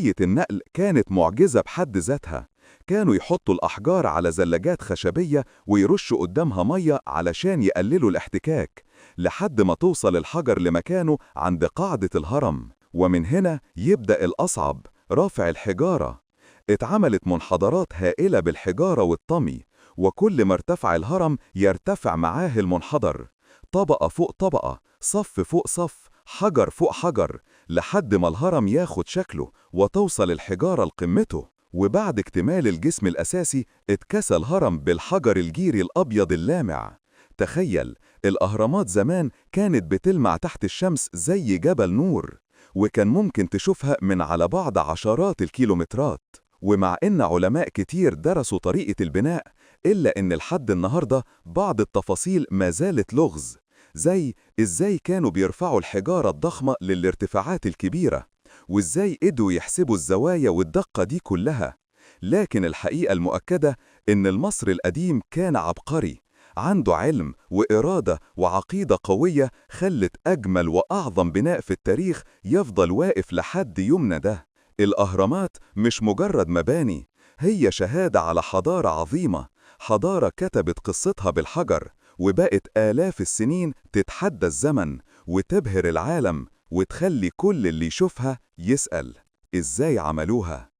النقل كانت معجزة بحد ذاتها. كانوا يحطوا الأحجار على زلاجات خشبية ويرشوا قدامها مية علشان يقللوا الاحتكاك، لحد ما توصل الحجر لمكانه عند قاعدة الهرم. ومن هنا يبدأ الأصعب، رافع الحجارة. اتعملت منحدرات هائلة بالحجارة والطمي، وكل ما ارتفع الهرم يرتفع معاه المنحدر، طبقة فوق طبقة، صف فوق صف، حجر فوق حجر، لحد ما الهرم ياخد شكله وتوصل الحجارة لقمته. وبعد اكتمال الجسم الأساسي اتكسى الهرم بالحجر الجيري الأبيض اللامع. تخيل، الأهرامات زمان كانت بتلمع تحت الشمس زي جبل نور، وكان ممكن تشوفها من على بعد عشرات الكيلومترات. ومع إن علماء كتير درسوا طريقة البناء، إلا إن لحد النهاردة بعض التفاصيل ما زالت لغز، زي إزاي كانوا بيرفعوا الحجارة الضخمة للارتفاعات الكبيرة، وإزاي قدروا يحسبوا الزوايا والدقة دي كلها. لكن الحقيقة المؤكدة إن المصري القديم كان عبقري، عنده علم وإرادة وعقيدة قوية خلت أجمل وأعظم بناء في التاريخ يفضل واقف لحد يومنا ده. الأهرامات مش مجرد مباني، هي شهادة على حضارة عظيمة، حضارة كتبت قصتها بالحجر، وبقت آلاف السنين تتحدى الزمن وتبهر العالم، وتخلي كل اللي يشوفها يسأل إزاي عملوها.